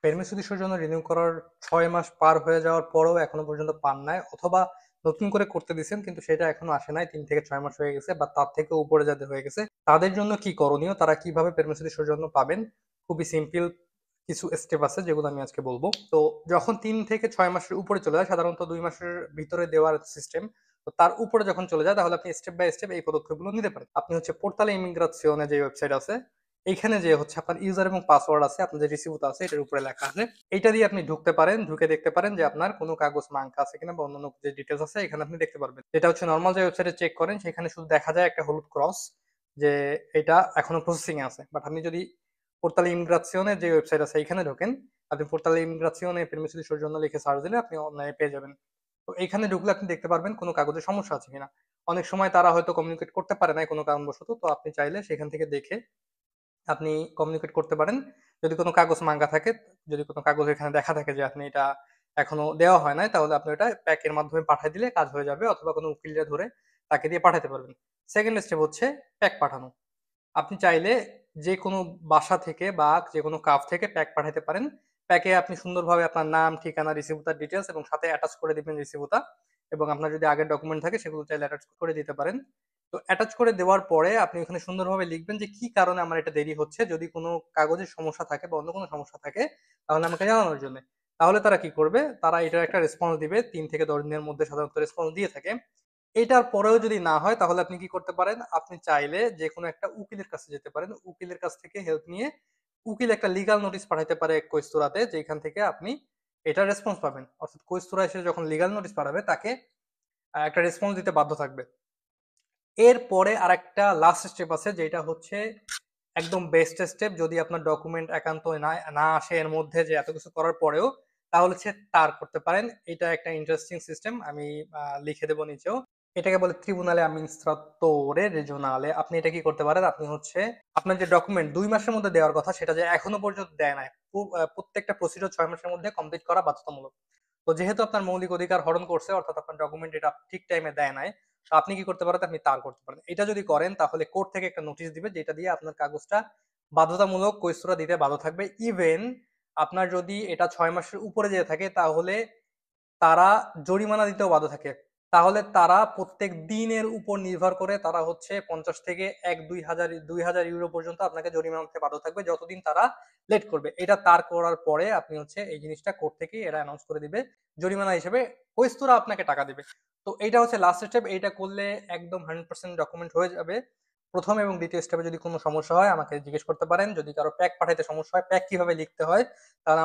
পেরমিসিডিসের জন্য রিনিউ করার 6 মাস পার হয়ে যাওয়ার পরেও এখনো পর্যন্ত পান নাই, অথবা নতুন করে করতে দিচ্ছেন কিন্তু সেটা এখনো আসে নাই, 3 থেকে 6 মাস হয়ে গেছে বা তার থেকে উপরে যাদের হয়ে গেছে, তাদের জন্য কি করণীয়, তারা কিভাবে পেরমিসিডিসের জন্য পাবেন? খুবই সিম্পল কিছু স্টেপ আছে যেগুলো আমি আজকে বলবো। তো যখন 3 থেকে 6 মাসের উপরে চলে যায়, সাধারণত 2 মাসের ভিতরে দেওয়ার সিস্টেম, তো তার উপরে যখন চলে যায় তাহলে আপনি স্টেপ বাই স্টেপ এই পদক্ষেপগুলো নিতে পারেন। আপনি হচ্ছে পোর্টালে ইমিগ্রাসিওনে যে ওয়েবসাইট আছে, এইখানে যে হচ্ছে আপনার ইউজার এবং পাসওয়ার্ড আছে, আপনার যে রিসিভটা আছে এটার উপরে লেখা আছে, এটা দিয়ে আপনি ঢুকতে পারেন, ঢুকে দেখতে পারেন যে আপনার কোনো কাগজ মাঙ্কা আছে কিনা বা অন্যান্য যে ডিটেলস আছে এখানে আপনি দেখতে পারবেন। এটা হচ্ছে নর্মাল যে ওয়েবসাইটে চেক করেন সেখানে শুধু দেখা যায় একটা হলুদ ক্রস, যে এটা এখনো প্রসেসিং এ আছে। বাট আপনি যদি পোর্টালে ইমিগ্রাসিওনের যে ওয়েবসাইট আছে এখানে ঢোকেন, আপনি পোর্টালে ইমিগ্রাসিওনে পেরমিসিডিসের জন্য লিখে সার্চ দিলে আপনি অনলাইনে পেয়ে যাবেন। তো এইখানে ঢুকলে আপনি দেখতে পারবেন কোনো কাগজের সমস্যা আছে কিনা। অনেক সময় তারা হয়তো কমিউনিকেট করতে পারে না কোনো কারণবশত, তো আপনি চাইলে সেখান থেকে দেখে আপনি কমিউনিকেট করতে পারেন। যদি কোনো কাগজ মাঙ্গা থাকে, যদি কোনো কাগজ এখানে দেখা থাকে যে আপনি এটা এখনো দেওয়া হয় নাই, তাহলে আপনি ওটা প্যাকের মাধ্যমে পাঠিয়ে দিলে কাজ হয়ে যাবে, অথবা কোনো উকিলরা ধরে তাকে দিয়ে পাঠাতে পারবেন। সেকেন্ড স্টেপ হচ্ছে প্যাক পাঠানো। আপনি চাইলে যে কোনো বাসা থেকে বা যে কোনো কাফ থেকে প্যাক পাঠাতে পারেন। প্যাকে আপনি সুন্দরভাবে আপনার নাম, ঠিকানা, রিসিভুতার ডিটেলস এবং সাথে অ্যাটাচ করে দিবেন রিসিভুতা, এবং আপনার যদি আগের ডকুমেন্ট থাকে সেগুলো চাইলে অ্যাটাচ করে দিতে পারেন। তো অ্যাটাচ করে দেওয়ার পরে আপনি ওখানে সুন্দরভাবে লিখবেন যে কি কারণে আমার এটা দেরি হচ্ছে, যদি কোনো কাগজের সমস্যা থাকে বা অন্য কোনো সমস্যা থাকে তাহলে আমাকে জানানোর জন্য। তাহলে তারা কি করবে, তারা এটার একটা রেসপন্স দিবে, 3 থেকে 10 দিনের মধ্যে সাধারণত রেসপন্স দিয়ে থাকে। এটার পরেও যদি না হয় তাহলে আপনি কি করতে পারেন, আপনি চাইলে যে কোনো একটা উকিলের কাছে যেতে পারেন, উকিলের কাছ থেকে হেল্প নিয়ে উকিল একটা লিগাল নোটিশ পাঠাতে পারে কোয়েস্তোরাতে, যেখান থেকে আপনি এটা রেসপন্স পাবেন। অর্থাৎ কোয়েস্তোরা এসে যখন লিগাল নোটিশ পাঠাবে তাকে একটা রেসপন্স দিতে বাধ্য থাকবে। এরপরে আরেকটা লাস্ট স্টেপ আছে যেটা হচ্ছে একদম বেস্ট স্টেপ, যদি আপনার ডকুমেন্ট একান্ত না না আসে এর মধ্যে, যে এত কিছু করার পরেও, তাহলে হচ্ছে তার করতে পারেন। এটা একটা ইন্টারেস্টিং সিস্টেম, আমি লিখে দেবো নিচেও। এটাকে বলে ট্রিবুনালে আমমিনিস্ট্রাতোরে রেজিওনালে। আপনি এটা কি করতে পারেন, আপনি হচ্ছে আপনার যে ডকুমেন্ট 2 মাসের মধ্যে দেওয়ার কথা সেটা যে এখনো পর্যন্ত দেয় নাই, প্রত্যেকটা প্রসিডিওর 6 মাসের মধ্যে কমপ্লিট করা বাধ্যতামূলক। তো যেহেতু আপনার মৌলিক অধিকার হরণ করছে, অর্থাৎ আপনার ডকুমেন্ট এটা ঠিক টাইমে দেয় নাই, তো আপনি কি করতে পারেন, আপনি তার করতে পারেন। এটা যদি করেন তাহলে কোর্ট থেকে একটা নোটিশ দিবে যেটা দিয়ে আপনার কাগজটা বাধ্যতামূলক কৈস্তরা দিতে বাধ্য থাকবে। ইভেন আপনার যদি এটা 6 মাসের উপরে যেয়ে থাকে তাহলে তারা জরিমানা দিতেও বাধ্য থাকে। তাহলে তারা প্রত্যেক দিনের উপর নির্ভর করে তারা হচ্ছে 50 থেকে 1-2 হাজার পর্যন্ত আপনাকে জরিমানা দিতে বাধ্য থাকবে যতদিন তারা লেট করবে। এটা তার করার পরে আপনি হচ্ছে এই জিনিসটা কোর্ট থেকে এরা অ্যানাউন্স করে দিবে, জরিমানা হিসেবে কৈস্তরা আপনাকে টাকা দিবে। তো এইটা হচ্ছে লাস্ট স্টেপ, এইটা করলে একদম 100% ডকুমেন্ট হয়ে যাবে। প্রথম এবং দ্বিতীয় স্টেপে যদি কোনো সমস্যা হয় আমাকে জিজ্ঞেস করতে পারেন। যদি কারো প্যাক পাঠাইতে সমস্যা হয়, প্যাক কিভাবে লিখতে হয়, তাহলে